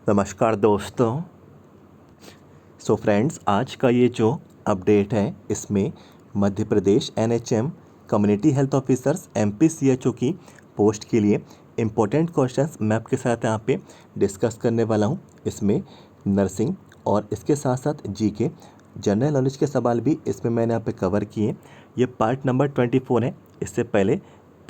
नमस्कार दोस्तों। फ्रेंड्स, आज का ये जो अपडेट है इसमें Madhya Pradesh NHM community health officers एमपीसीएचओ की पोस्ट के लिए इम्पोर्टेंट क्वेश्चंस मैं आपके साथ यहाँ पे डिस्कस करने वाला हूँ। इसमें नर्सिंग और इसके साथ साथ जीके जनरल नॉलेज के सवाल भी इसमें मैंने यहाँ पे कवर किए। ये पार्ट नंबर 24 है। इससे पहले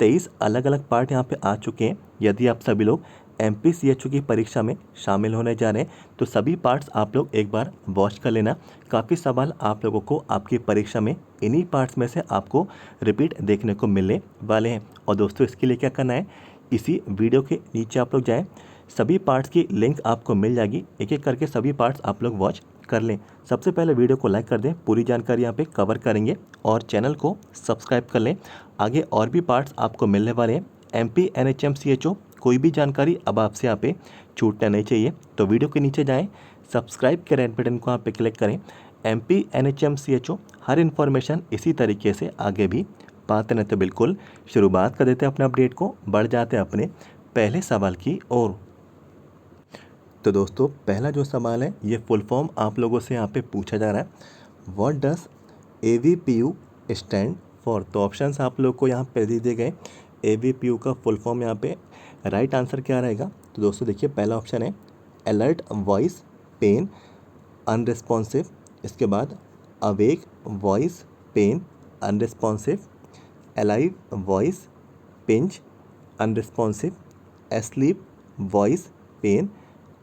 23 अलग अलग पार्ट यहाँ पे आ चुके हैं। यदि आप सभी लोग एमपीसीएचओ की परीक्षा में शामिल होने जा रहे हैं तो सभी पार्ट्स आप लोग एक बार वॉच कर लेना। काफ़ी सवाल आप लोगों को आपकी परीक्षा में इन्हीं पार्ट्स में से आपको रिपीट देखने को मिलने वाले हैं। और दोस्तों, इसके लिए क्या करना है, इसी वीडियो के नीचे आप लोग जाएँ, सभी पार्ट्स की लिंक आपको मिल जाएगी। एक एक करके सभी पार्ट्स आप लोग वॉच कर लें। सबसे पहले वीडियो को लाइक कर दें, पूरी जानकारी यहाँ पे कवर करेंगे, और चैनल को सब्सक्राइब कर लें। आगे और भी पार्ट्स आपको मिलने वाले हैं। एमपी एनएचएमसीएचओ कोई भी जानकारी अब आपसे यहाँ पे छूटना नहीं चाहिए। तो वीडियो के नीचे जाएं, सब्सक्राइब के रेड बटन को यहाँ पे क्लिक करें। एमपी एनएचएमसीएचओ हर इन्फॉर्मेशन इसी तरीके से आगे भी पाते हैं। तो बिल्कुल शुरुआत कर देते हैं अपने अपडेट को, बढ़ जाते हैं अपने पहले सवाल की ओर। तो दोस्तों, पहला जो सवाल है ये फुल फॉर्म आप लोगों से यहाँ पे पूछा जा रहा है। What does AVPU stand for. तो ऑप्शंस आप लोग को यहाँ पे दे दिए गए। एवीपीयू का फुल फॉर्म यहाँ पे राइट आंसर क्या रहेगा। तो दोस्तों देखिए, पहला ऑप्शन है अलर्ट वॉइस पेन अनरिस्पॉन्सिव। इसके बाद awake voice pain unresponsive, alive voice pinch unresponsive, asleep voice pain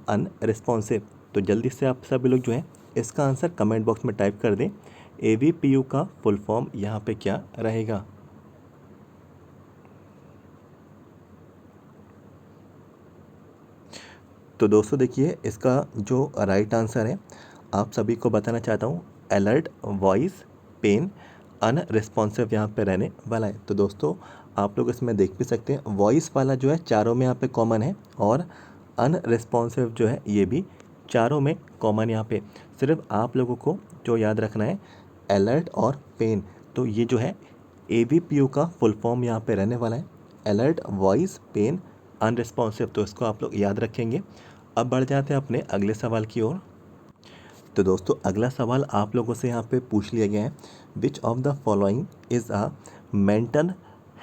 unresponsive. तो जल्दी से आप सभी लोग जो है इसका आंसर कमेंट बॉक्स में टाइप कर दें। एवीपीयू का फुल फॉर्म यहाँ पे क्या रहेगा। तो दोस्तों देखिए, इसका जो राइट आंसर है आप सभी को बताना चाहता हूँ, अलर्ट वॉइस पेन अनरिस्पॉन्सिव यहाँ पे रहने वाला है। तो दोस्तों, आप लोग इसमें देख भी सकते हैं, वॉइस वाला जो है चारों में यहाँ पे कॉमन है, और अनरिस्पॉन्सिव जो है ये भी चारों में कॉमन। यहाँ पे सिर्फ आप लोगों को जो याद रखना है अलर्ट और पेन। तो ये जो है एवीपीयू का फुल फॉर्म यहाँ पे रहने वाला है, अलर्ट वॉइस पेन अनरिस्पॉन्सिव। तो इसको आप लोग याद रखेंगे। अब बढ़ जाते हैं अपने अगले सवाल की ओर। तो दोस्तों, अगला सवाल आप लोगों से यहाँ पे पूछ लिया गया है, which of the following is a mental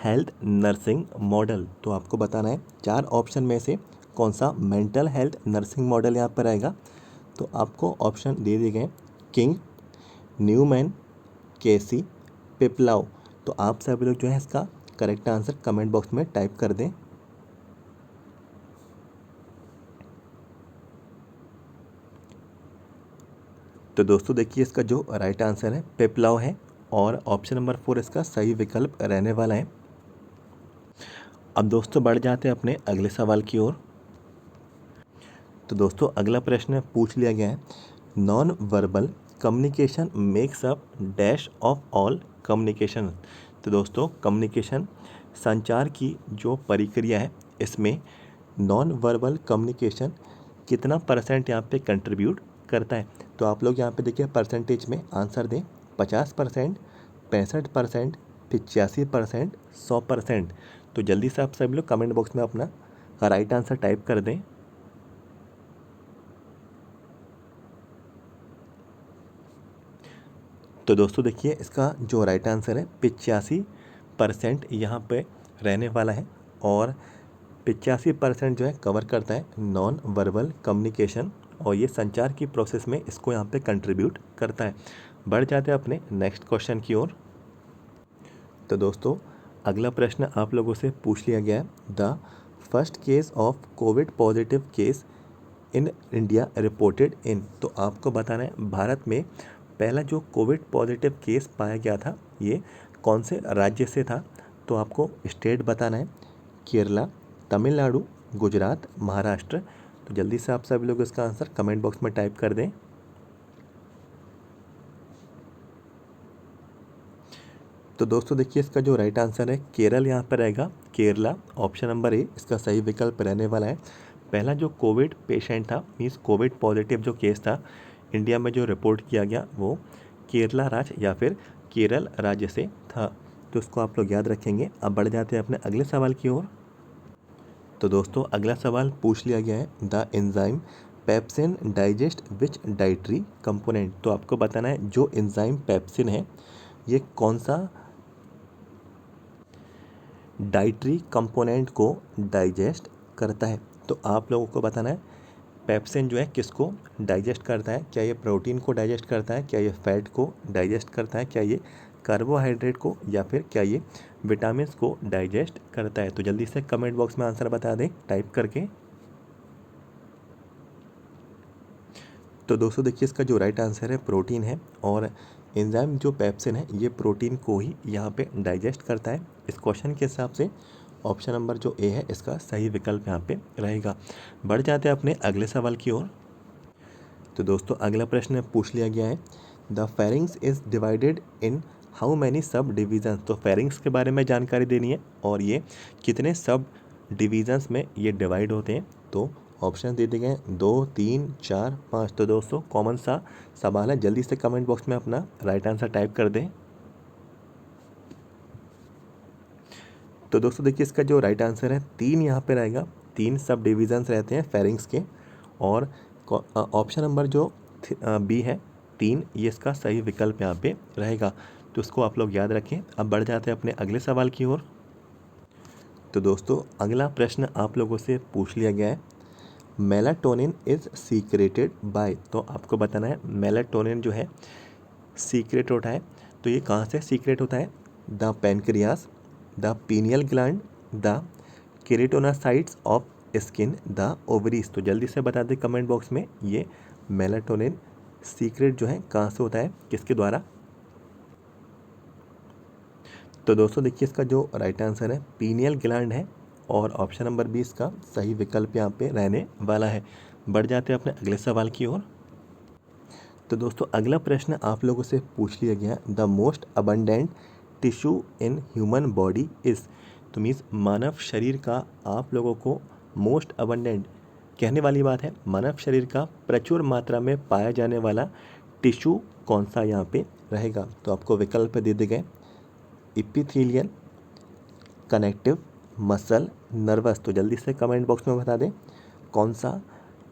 health nursing model. तो आपको बताना है 4 ऑप्शन में से कौन सा मेंटल हेल्थ नर्सिंग मॉडल यहाँ पर आएगा। तो आपको ऑप्शन दे दिए गए, किंग, न्यूमैन, केसी, पिपलाउ। तो आप सभी लोग जो है इसका करेक्ट आंसर कमेंट बॉक्स में टाइप कर दें। तो दोस्तों देखिए, इसका जो राइट आंसर है पिपलाउ है, और ऑप्शन नंबर 4 इसका सही विकल्प रहने वाला है। अब दोस्तों बढ़ जाते हैं अपने अगले सवाल की ओर। तो दोस्तों, अगला प्रश्न पूछ लिया गया है, non verbal communication makes up dash of all communication. तो दोस्तों, कम्युनिकेशन संचार की जो प्रक्रिया है इसमें नॉन वर्बल कम्युनिकेशन कितना परसेंट यहाँ पे कंट्रीब्यूट करता है। तो आप लोग यहाँ पे देखिए परसेंटेज में आंसर दें, 50%, 65%, 85%, 100%। तो जल्दी से आप सभी लोग कमेंट बॉक्स में अपना राइट आंसर टाइप कर दें। तो दोस्तों देखिए, इसका जो राइट आंसर है 85% यहाँ पे रहने वाला है, और 85% जो है कवर करता है नॉन वर्बल कम्युनिकेशन, और ये संचार की प्रोसेस में इसको यहाँ पे कंट्रीब्यूट करता है। बढ़ जाते हैं अपने नेक्स्ट क्वेश्चन की ओर। तो दोस्तों, अगला प्रश्न आप लोगों से पूछ लिया गया है, the first case of Covid positive case in India reported in. तो आपको बताना है भारत में पहला जो कोविड पॉजिटिव केस पाया गया था ये कौन से राज्य से था। तो आपको स्टेट बताना है, केरला, तमिलनाडु, गुजरात, महाराष्ट्र। तो जल्दी से आप सभी लोग इसका आंसर कमेंट बॉक्स में टाइप कर दें। तो दोस्तों देखिए, इसका जो राइट आंसर है केरल यहाँ पर रहेगा, केरला। ऑप्शन नंबर ए इसका सही विकल्प रहने वाला है। पहला जो कोविड पेशेंट था, मीन्स कोविड पॉजिटिव जो केस था इंडिया में जो रिपोर्ट किया गया वो केरला राज्य या फिर केरल राज्य से था। तो इसको आप लोग याद रखेंगे। अब बढ़ जाते हैं अपने अगले सवाल की ओर। तो दोस्तों, अगला सवाल पूछ लिया गया है, the enzyme pepsin digest which dietary component. तो आपको बताना है जो एंजाइम पेप्सिन है ये कौन सा डाइटरी कंपोनेंट को डाइजेस्ट करता है। तो आप लोगों को बताना है पेप्सिन जो है किसको डाइजेस्ट करता है। क्या ये प्रोटीन को डाइजेस्ट करता है, क्या ये फैट को डाइजेस्ट करता है, क्या ये कार्बोहाइड्रेट को, या फिर क्या ये विटामिन को डाइजेस्ट करता है। तो जल्दी से कमेंट बॉक्स में आंसर बता दें टाइप करके। तो दोस्तों देखिए इसका जो राइट आंसर है प्रोटीन है, और एंजाइम जो पेप्सिन है ये प्रोटीन को ही यहाँ पे डाइजेस्ट करता है। इस क्वेश्चन के हिसाब से ऑप्शन नंबर जो ए है इसका सही विकल्प यहाँ पे रहेगा। बढ़ जाते हैं अपने अगले सवाल की ओर। तो दोस्तों अगला प्रश्न पूछ लिया गया है, the pharynx is divided in how many सब डिवीजन्स। तो फेरिंग्स के बारे में जानकारी देनी है और ये कितने सब डिवीजन्स में ये डिवाइड होते हैं। तो ऑप्शन दे दिए गए 2, 3, 4, 5। तो दोस्तों कॉमन सा सवाल है, जल्दी से कमेंट बॉक्स में अपना राइट आंसर टाइप कर दें। तो दोस्तों देखिए इसका जो राइट आंसर है 3 यहाँ पे रहेगा। 3 सब डिवीजन्स रहते हैं फेरिंग्स के, और ऑप्शन नंबर जो बी है 3 ये इसका सही विकल्प यहाँ पे रहेगा। तो इसको आप लोग याद रखें। अब बढ़ जाते हैं अपने अगले सवाल की ओर। तो दोस्तों अगला प्रश्न आप लोगों से पूछ लिया गया है, मेलाटोनिन इज सीक्रेटेड बाय। तो आपको बताना है मेलाटोनिन जो है सीक्रेट होता है, तो ये कहाँ से सीक्रेट होता है, the pancreas, the pineal gland, the keratinocytes of skin, the ovaries. तो जल्दी से बता दें कमेंट बॉक्स में ये मेलाटोनिन सीक्रेट जो है कहाँ से होता है, किसके द्वारा। तो दोस्तों देखिए इसका जो राइट आंसर है पीनियल ग्लैंड है, और ऑप्शन नंबर 20 का सही विकल्प यहाँ पे रहने वाला है। बढ़ जाते हैं अपने अगले सवाल की ओर। तो दोस्तों अगला प्रश्न आप लोगों से पूछ लिया गया, the most abundant tissue in human body is. तो मीन्स मानव शरीर का आप लोगों को मोस्ट अबंडेंट कहने वाली बात है, मानव शरीर का प्रचुर मात्रा में पाया जाने वाला टिश्यू कौन सा यहाँ पे रहेगा। तो आपको विकल्प दे दिए गए, इपिथेलियल, कनेक्टिव, मसल, नर्वस। तो जल्दी से कमेंट बॉक्स में बता दें कौन सा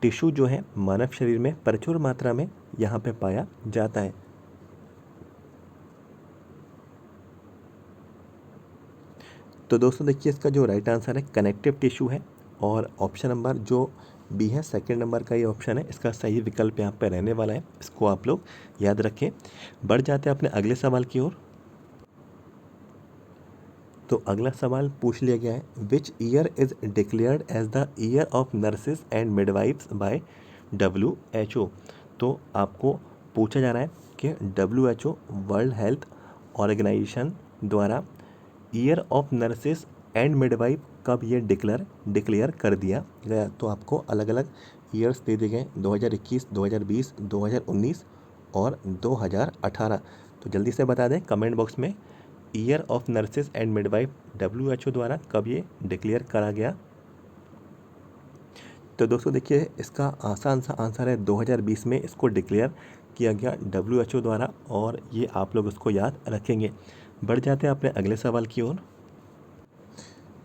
टिश्यू जो है मानव शरीर में प्रचुर मात्रा में यहाँ पे पाया जाता है। तो दोस्तों देखिए इसका जो राइट आंसर है कनेक्टिव टिश्यू है, और ऑप्शन नंबर जो बी है सेकंड नंबर का ये ऑप्शन है इसका सही विकल्प यहाँ पे रहने वाला है। इसको आप लोग याद रखें। बढ़ जाते हैं अपने अगले सवाल की ओर। तो अगला सवाल पूछ लिया गया है, which year is declared as the year of nurses and midwifes by WHO। तो आपको पूछा जा रहा है कि WHO वर्ल्ड हेल्थ ऑर्गेनाइजेशन द्वारा year of nurses and midwife कब ये डिक्लेयर कर दिया गया। तो आपको अलग अलग ईयर्स दे दिए गए 2021, 2020, 2019 और 2018। तो जल्दी से बता दें कमेंट बॉक्स में year of nurses and midwife WHO द्वारा कब ये डिक्लेयर करा गया। तो दोस्तों देखिए इसका आसान सा आंसर है 2020 में इसको डिक्लेयर किया गया WHO द्वारा, और ये आप लोग उसको याद रखेंगे। बढ़ जाते हैं अपने अगले सवाल की ओर।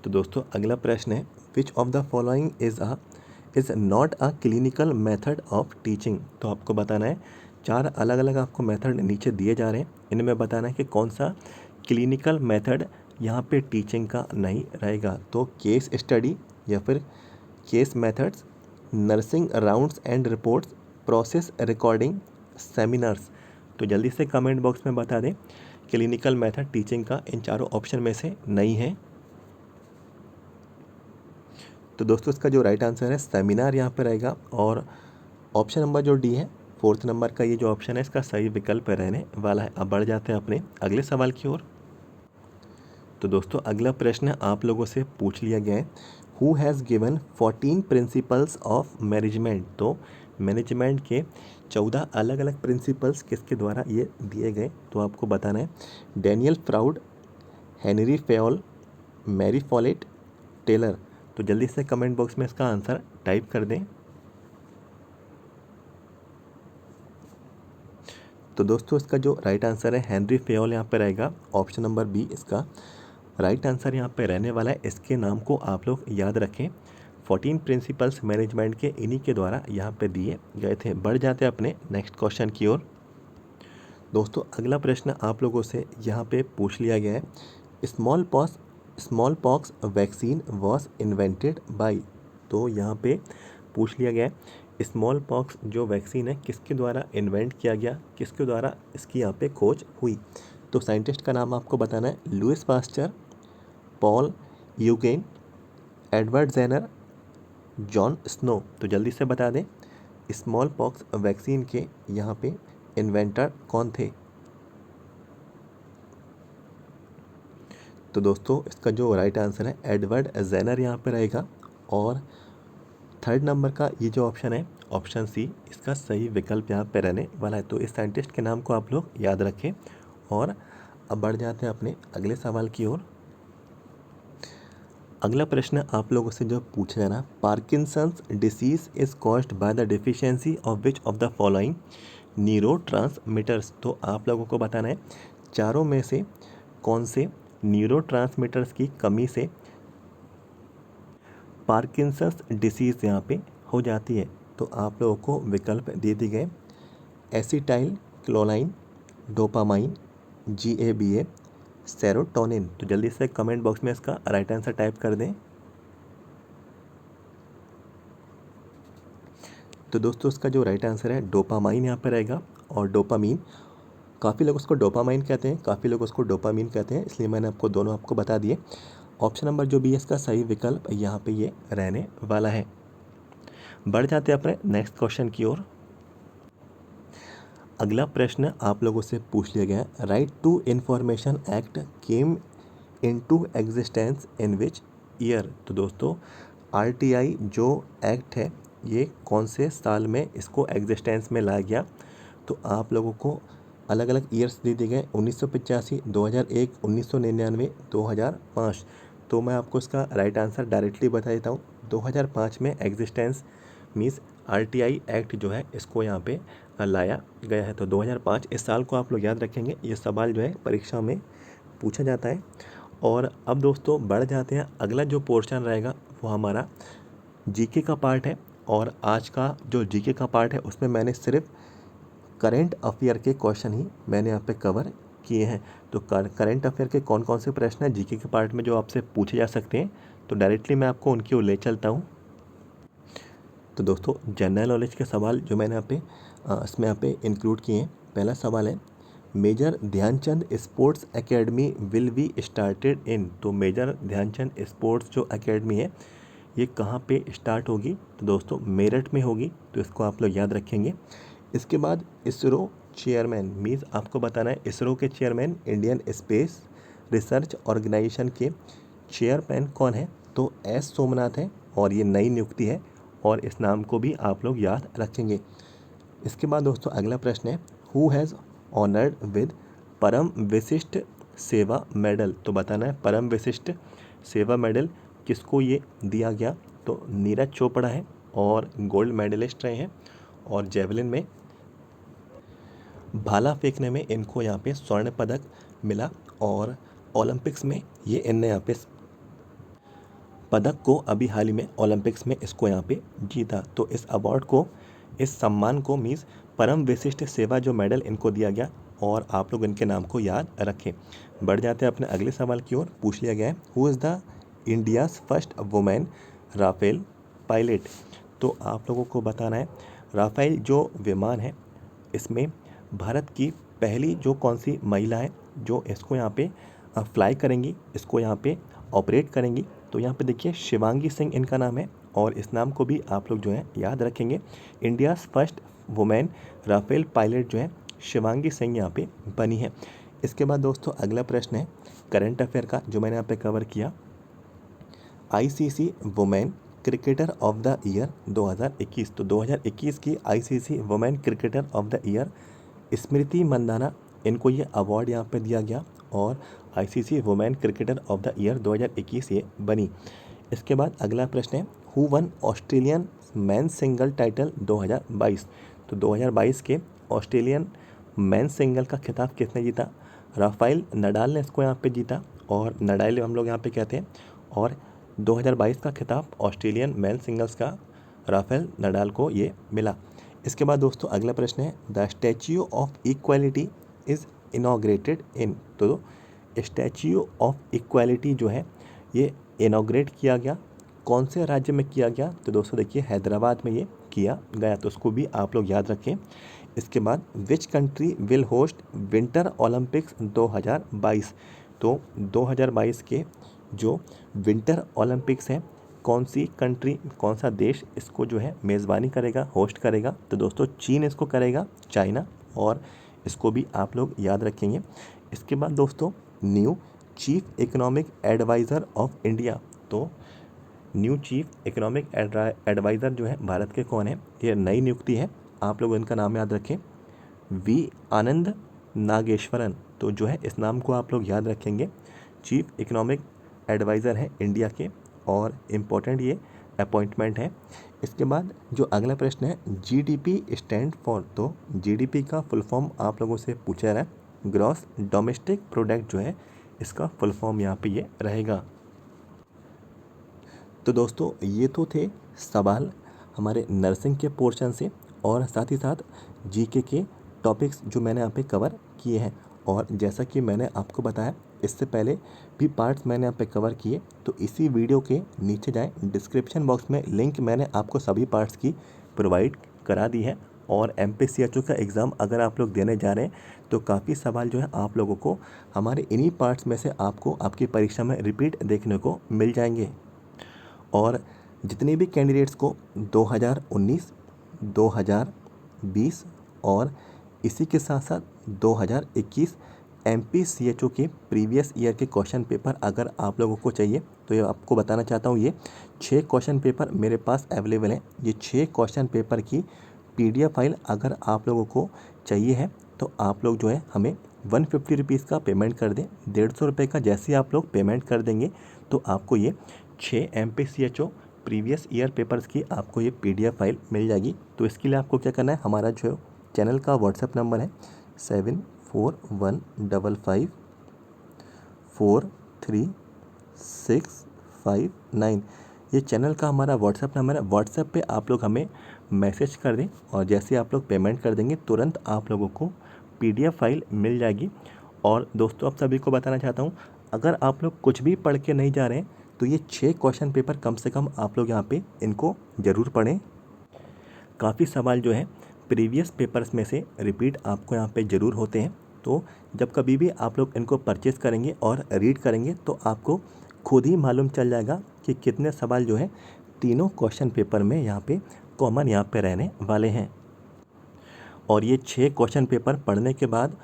तो दोस्तों अगला प्रश्न है, which of the following is not a clinical method of teaching. तो आपको बताना है 4 अलग अलग आपको मेथड नीचे दिए जा रहे हैं, इनमें बताना है कि कौन सा क्लिनिकल मेथड यहाँ पे टीचिंग का नहीं रहेगा। तो केस स्टडी, या फिर case methods, nursing rounds and reports, process recording, seminars. तो जल्दी से कमेंट बॉक्स में बता दें क्लिनिकल मेथड टीचिंग का इन चारों ऑप्शन में से नहीं है। तो दोस्तों इसका जो राइट आंसर है सेमिनार यहाँ पे रहेगा, और ऑप्शन नंबर जो डी है 4th नंबर का ये जो ऑप्शन है इसका सही विकल्प रहने वाला है। अब बढ़ जाते हैं अपने अगले सवाल की ओर। तो दोस्तों अगला प्रश्न आप लोगों से पूछ लिया गया है, who has given 14 principles of management. तो मैनेजमेंट के 14 अलग अलग प्रिंसिपल्स किसके द्वारा ये दिए गए। तो आपको बताना है Daniel Fraud, Henri Fayol, Mary Follett, Taylor. तो जल्दी से कमेंट बॉक्स में इसका आंसर टाइप कर दें। तो दोस्तों इसका जो राइट आंसर है हेनरी फेयोल यहाँ पे रहेगा। ऑप्शन नंबर बी इसका राइट आंसर यहाँ पे रहने वाला है। इसके नाम को आप लोग याद रखें। 14 प्रिंसिपल्स मैनेजमेंट के इन्हीं के द्वारा यहाँ पे दिए गए थे। बढ़ जाते हैं अपने नेक्स्ट क्वेश्चन की ओर। दोस्तों अगला प्रश्न आप लोगों से यहाँ पे पूछ लिया गया है, small pox vaccine was invented by. तो यहाँ पे पूछ लिया गया है स्मॉल पॉक्स जो वैक्सीन है किसके द्वारा इन्वेंट किया गया, किसके द्वारा इसकी यहाँ पे खोज हुई। तो साइंटिस्ट का नाम आपको बताना है, Louis Pasteur, Paul Eugene, Edward Jenner, John Snow. तो जल्दी से बता दें स्मॉल पॉक्स वैक्सीन के यहाँ पे इन्वेंटर कौन थे। तो दोस्तों इसका जो राइट आंसर है एडवर्ड जेनर यहाँ पे रहेगा। और थर्ड नंबर का ये जो ऑप्शन है ऑप्शन सी इसका सही विकल्प यहाँ पे रहने वाला है। तो इस साइंटिस्ट के नाम को आप लोग याद रखें। और अब बढ़ जाते हैं अपने अगले सवाल की ओर। अगला प्रश्न आप लोगों से जो पूछा जाना, Parkinson's disease is caused by the deficiency of which of the following neurotransmitters. तो आप लोगों को बताना है चारों में से कौन से न्यूरोट्रांसमीटर्स की कमी से पार्किंसंस डिसीज़ यहाँ पे हो जाती है। तो आप लोगों को विकल्प दे दिए गए, एसिटाइल क्लोलाइन, डोपामाइन, GABA, सेरोटोनिन। तो जल्दी से कमेंट बॉक्स में इसका राइट आंसर टाइप कर दें। तो दोस्तों इसका जो राइट आंसर है डोपामाइन यहाँ पर रहेगा। और डोपामीन, काफ़ी लोग उसको डोपामाइन कहते हैं, काफ़ी लोग उसको डोपामीन कहते हैं, इसलिए मैंने आपको दोनों आपको बता दिए। ऑप्शन नंबर जो भी है इसका सही विकल्प यहाँ पे ये रहने वाला है। बढ़ जाते हैं अपने नेक्स्ट क्वेश्चन की ओर। अगला प्रश्न आप लोगों से पूछ लिया गया है, right to information act came into existence in which year. तो दोस्तों RTI जो एक्ट है ये कौन से साल में इसको एग्जिस्टेंस में लाया गया। तो आप लोगों को अलग अलग ईयर्स दे दिए गए, 1985, 2001, 1999, 2005। तो मैं आपको इसका राइट आंसर डायरेक्टली बता देता हूँ। 2005 में एग्जिस्टेंस मीन्स RTI एक्ट जो है इसको यहाँ पे लाया गया है। तो 2005 इस साल को आप लोग याद रखेंगे, ये सवाल जो है परीक्षा में पूछा जाता है। और अब दोस्तों बढ़ जाते हैं, अगला जो पोर्शन रहेगा वो हमारा GK का पार्ट है। और आज का जो GK का पार्ट है उसमें मैंने सिर्फ करंट अफेयर के क्वेश्चन ही मैंने यहाँ पे कवर किए हैं। तो करंट अफेयर के कौन कौन से प्रश्न हैं GK के पार्ट में जो आपसे पूछे जा सकते हैं, तो डायरेक्टली मैं आपको उनकी ओर ले चलता हूँ। तो दोस्तों जनरल नॉलेज के सवाल जो मैंने इसमें यहाँ पे इंक्लूड किए हैं। पहला सवाल है, major Dhyanchand sports academy will be started in. तो मेजर ध्यानचंद स्पोर्ट्स जो एकेडमी है ये कहाँ पे स्टार्ट होगी। तो दोस्तों मेरठ में होगी, तो इसको आप लोग याद रखेंगे। इसके बाद इसरो चेयरमैन मीन्स आपको बताना है इसरो के chairman, Indian space research organization के चेयरमैन कौन है। तो S सोमनाथ है और ये नई नियुक्ति है और इस नाम को भी आप लोग याद रखेंगे। इसके बाद दोस्तों अगला प्रश्न है, हु हैज़ ऑनर्ड विद परम विशिष्ट सेवा मेडल। तो बताना है परम विशिष्ट सेवा मेडल किसको ये दिया गया। तो नीरज चोपड़ा है और गोल्ड मेडलिस्ट रहे हैं। और जेवलिन में भाला फेंकने में इनको यहाँ पे स्वर्ण पदक मिला और ओलंपिक्स में ये इनने यहाँ पे पदक को अभी हाल ही में ओलंपिक्स में इसको यहाँ पे जीता। तो इस अवार्ड को, इस सम्मान को मीन्स परम विशिष्ट सेवा जो मेडल इनको दिया गया और आप लोग इनके नाम को याद रखें। बढ़ जाते हैं अपने अगले सवाल की ओर। पूछ लिया गया है, who is the India's first women Rafale pilot. तो आप लोगों को बताना है राफेल जो विमान है इसमें भारत की पहली जो कौन सी महिला है जो इसको यहाँ पे फ्लाई करेंगी, इसको यहाँ पे ऑपरेट करेंगी। तो यहाँ पे देखिए शिवांगी सिंह इनका नाम है और इस नाम को भी आप लोग जो है याद रखेंगे। India's first women Rafale pilot जो है शिवांगी सिंह यहाँ पे बनी है। इसके बाद दोस्तों अगला प्रश्न है करंट अफेयर का जो मैंने यहाँ पे कवर किया, ICC women cricketer of the year 2021। तो 2021 की ICC women cricketer of the year Smriti Mandhana, इनको ये अवार्ड यहाँ पे दिया गया और ICC women cricketer of the year 2021 ये बनी। इसके बाद अगला प्रश्न है, who won Australian men singles title 2022। तो 2022 के ऑस्ट्रेलियन मैन सिंगल का खिताब किसने जीता। राफेल नडाल ने इसको यहाँ पे जीता और नडाल हम लोग यहाँ पे कहते हैं। और 2022 का खिताब ऑस्ट्रेलियन मेन सिंगल्स का राफेल नडाल को ये मिला। इसके बाद दोस्तों अगला प्रश्न है, the statue of equality is inaugurated इन। तो स्टैच्यू ऑफ इक्वालिटी जो है ये इनॉग्रेट किया गया कौन से राज्य में किया गया? तो दोस्तों देखिए हैदराबाद में ये किया गया, तो उसको भी आप लोग याद रखें। इसके बाद which country will host winter Olympics 2022। तो 2022 के जो विंटर ओलंपिक्स हैं कौन सी कंट्री, कौन सा देश इसको जो है मेज़बानी करेगा, होस्ट करेगा? तो दोस्तों चीन इसको करेगा, चाइना, और इसको भी आप लोग याद रखेंगे। इसके बाद दोस्तों new chief economic adviser of India. तो न्यू चीफ इकोनॉमिक एडवाइज़र जो है भारत के कौन है? ये नई नियुक्ति है, आप लोग इनका नाम याद रखें, वी आनंद नागेश्वरन। तो जो है इस नाम को आप लोग याद रखेंगे, चीफ इकोनॉमिक एडवाइज़र है इंडिया के, और इम्पोर्टेंट ये अपॉइंटमेंट है। इसके बाद जो अगला प्रश्न है, जीडीपी स्टैंड फॉर। तो जीडीपी का फुल फॉर्म आप लोगों से पूछा रहा है, ग्रॉस डोमेस्टिक प्रोडक्ट जो है इसका फुल फॉर्म यहाँ पे ये रहेगा। तो दोस्तों ये तो थे सवाल हमारे नर्सिंग के पोर्शन से, और साथ ही साथ जीके के टॉपिक्स जो मैंने यहाँ पे कवर किए हैं। और जैसा कि मैंने आपको बताया इससे पहले भी पार्ट्स मैंने यहाँ पे कवर किए, तो इसी वीडियो के नीचे जाएं, डिस्क्रिप्शन बॉक्स में लिंक मैंने आपको सभी पार्ट्स की प्रोवाइड करा दी है। और MPCHO का एग्ज़ाम अगर आप लोग देने जा रहे हैं तो काफ़ी सवाल जो है आप लोगों को हमारे इन्हीं पार्ट्स में से आपको आपकी परीक्षा में रिपीट देखने को मिल जाएंगे। और जितने भी कैंडिडेट्स को 2019, 2020 और इसी के साथ साथ 2021 MPCHO के प्रीवियस ईयर के क्वेश्चन पेपर अगर आप लोगों को चाहिए तो ये आपको बताना चाहता हूँ, ये 6 क्वेश्चन पेपर मेरे पास अवेलेबल हैं। ये 6 क्वेश्चन पेपर की PDF फाइल अगर आप लोगों को चाहिए है तो आप लोग जो है हमें 150 रुपीज़ का पेमेंट कर दें। 150 रुपये का जैसे आप लोग पेमेंट कर देंगे तो आपको ये 6 MPCHO प्रीवियस ईयर पेपर्स की आपको ये PDF फाइल मिल जाएगी। तो इसके लिए आपको क्या करना है, हमारा जो चैनल का व्हाट्सएप नंबर है 7415543659। ये चैनल का हमारा व्हाट्सएप नंबर है। व्हाट्सएप पे आप लोग हमें मैसेज कर दें और जैसे आप लोग पेमेंट कर देंगे तुरंत आप लोगों को PDF फाइल मिल जाएगी। और दोस्तों आप सभी को बताना चाहता हूँ, अगर आप लोग कुछ भी पढ़ के नहीं जा रहे हैं तो ये 6 क्वेश्चन पेपर कम से कम आप लोग यहाँ पे इनको ज़रूर पढ़ें। काफ़ी सवाल जो है प्रीवियस पेपर्स में से रिपीट आपको यहाँ पे ज़रूर होते हैं। तो जब कभी भी आप लोग इनको परचेज़ करेंगे और रीड करेंगे तो आपको खुद ही मालूम चल जाएगा कि कितने सवाल जो है तीनों क्वेश्चन पेपर में यहाँ पे कॉमन यहाँ पे रहने वाले हैं। और ये 6 क्वेश्चन पेपर पढ़ने के बाद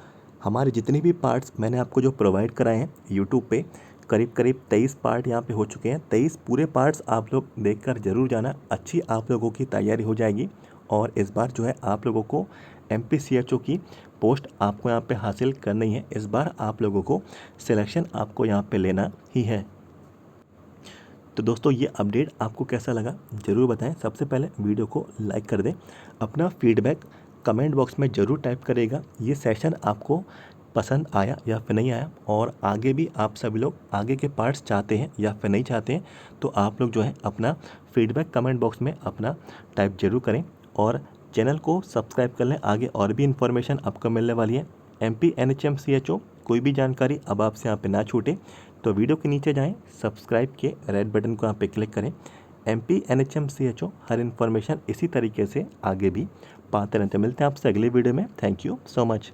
हमारे जितने भी पार्ट्स मैंने आपको जो प्रोवाइड कराए हैं यूट्यूब पे, करीब 23 पार्ट यहाँ पे हो चुके हैं। 23 पूरे पार्ट्स आप लोग देखकर ज़रूर जाना, अच्छी आप लोगों की तैयारी हो जाएगी। और इस बार जो है आप लोगों को MPCHO की पोस्ट आपको यहाँ पे हासिल करनी है। इस बार आप लोगों को सिलेक्शन आपको यहाँ पे लेना ही है। तो दोस्तों ये अपडेट आपको कैसा लगा ज़रूर बताएं। सबसे पहले वीडियो को लाइक कर दें, अपना फीडबैक कमेंट बॉक्स में ज़रूर टाइप करेगा, ये सेशन आपको पसंद आया या फिर नहीं आया, और आगे भी आप सभी लोग आगे के पार्ट्स चाहते हैं या फिर नहीं चाहते हैं तो आप लोग जो है अपना फीडबैक कमेंट बॉक्स में अपना टाइप ज़रूर करें। और चैनल को सब्सक्राइब कर लें, आगे और भी इन्फॉर्मेशन आपको मिलने वाली है। MP NHM CHO कोई भी जानकारी अब आपसे यहाँ पे ना छूटे तो वीडियो के नीचे जाएं, सब्सक्राइब के रेड बटन को यहाँ पे क्लिक करें। MP NHM CHO हर इन्फॉर्मेशन इसी तरीके से आगे भी पाते रहते हैं। मिलते हैं आपसे अगले वीडियो में। Thank you so much.